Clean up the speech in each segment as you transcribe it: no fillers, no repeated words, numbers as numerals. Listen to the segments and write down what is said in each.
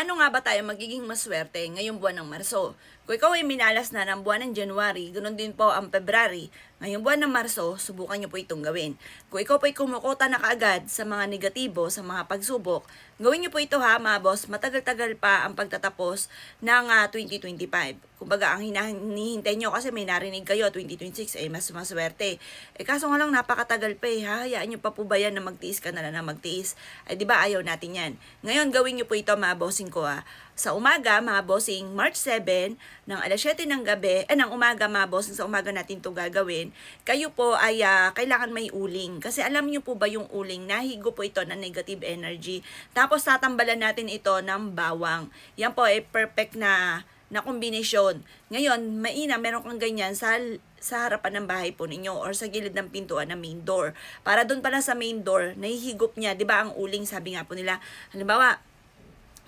Paano nga ba tayo magiging maswerte ngayong buwan ng Marso? Kung ikaw ay minalas na ng buwan ng January, ganoon din po ang February. Ngayong buwan ng Marso, subukan niyo po itong gawin. Kung ikaw po ay kumukota na kaagad sa mga negatibo, sa mga pagsubok, gawin niyo po ito ha mga boss, matagal-tagal pa ang pagtatapos ng 2025. Kumbaga, ang hinihintay nyo kasi may narinig kayo, 2026 ay mas maswerte. Kaso nga lang napakatagal pa hahayaan nyo pa po ba yan na magtiis ka na lang na magtiis? Di ba ayaw natin yan? Ngayon, gawin nyo po ito mga bossing ko Sa umaga, mga bossing, March 7, ng alas 7 ng gabi, ng umaga mga bossing, sa umaga natin ito gagawin, kayo po ay kailangan may uling. Kasi alam nyo po ba yung uling, nahigo po ito ng negative energy. Tapos tatambalan natin ito ng bawang. Yan po ay perfect na kombinasyon. Ngayon, meron kang ganyan sa harapan ng bahay po ninyo or sa gilid ng pintuan ng main door. Para doon pala sa main door, nahihigop niya, 'di ba ang uling, sabi nga po nila, halimbawa,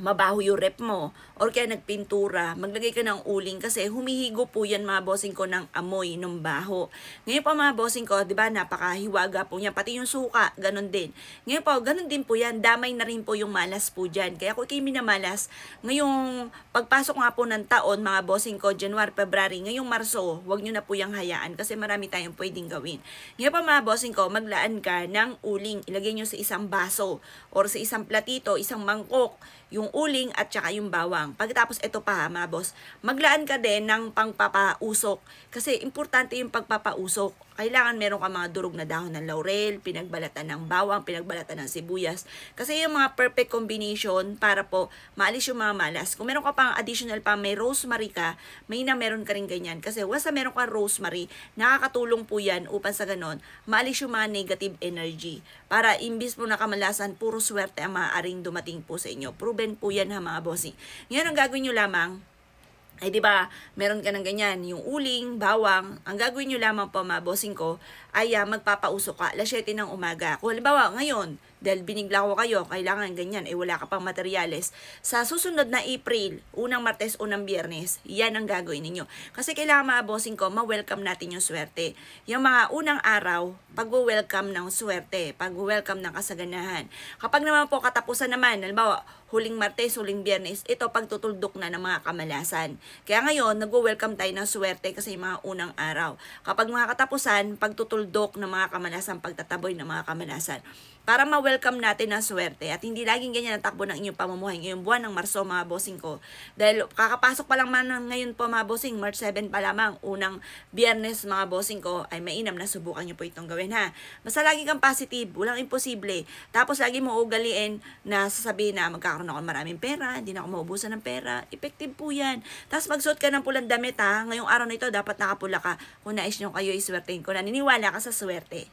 mabaho yung rep mo or kaya nagpintura, maglagay ka ng uling kasi humihigo po yan mga bossing ko ng amoy ng baho. Ngayon po mga bossing ko, di ba napakahiwaga po niya, pati yung suka, ganun din. Ngayon po, ganun din po yan, damay na rin po yung malas po dyan. Kaya kung kayo minamalas, ngayong pagpasok nga po ng taon mga bossing ko, January, February, ngayong Marso, wag nyo na po yung hayaan kasi marami tayong pwedeng gawin. Ngayon po mga bossing ko, maglaan ka ng uling, ilagay nyo sa isang baso or sa isang platito, isang mangkok, yung uling at saka yung bawang. Pagkatapos ito pa mga boss, maglaan ka din ng pangpapausok. Kasi importante yung pagpapausok. Kailangan meron ka mga durog na dahon ng laurel, pinagbalatan ng bawang, pinagbalatan ng sibuyas. Kasi yung mga perfect combination para po maalis yung mga malas. Kung meron ka pang additional pa, may rosemary ka, meron ka rin ganyan. Kasi once na meron ka rosemary, nakakatulong po yan upang sa ganon, maalis yung mga negative energy. Para imbis po nakamalasan, puro swerte ang maaaring dumating po sa inyo. Proven po yan ha mga bossing. Ngayon ang gagawin nyo lamang, ay di ba, meron ka ng ganyan, yung uling, bawang, ang gagawin nyo lamang po mga bossing ko, ay magpapausok ka, alas 7 ng umaga. Kung halimbawa, ngayon, dahil binigla ko kayo, kailangan ganyan, wala ka pang materyales. Sa susunod na April, unang Martes, unang Biyernes, yan ang gagawin ninyo. Kasi kailangan mga bossing ko, ma-welcome natin yung swerte. Yung mga unang araw, pag-welcome ng swerte, pag-welcome ng kasaganahan. Kapag naman po katapusan naman, halimbawa, huling Martes, huling Biyernes, ito pagtutuldok na ng mga kamalasan. Kaya ngayon, nag-welcome tayo ng swerte kasi yung mga unang araw. Kapag mga katapusan, pagtutuldok ng mga kamalasan, pagtataboy ng mga kamalasan. Para ma-welcome natin ang swerte at hindi laging ganyan ang takbo ng inyong pamumuhay ngayong buwan ng Marso mga bossing ko. Dahil kakapasok pa lang man ngayon po mga bossing, March 7 pa lamang, unang Biyernes mga bossing ko, ay mainam na subukan nyo po itong gawin ha. Basta lagi kang positive, walang imposible. Tapos lagi mo ugaliin na sasabihin na magkakaroon ako maraming pera, hindi na ako maubusan ng pera. Effective po yan. Tapos magsuot ka ng pulang damit ha. Ngayong araw na ito dapat nakapula ka kung nais nyo kayo iswertein ko. Naniniwala ka sa swerte.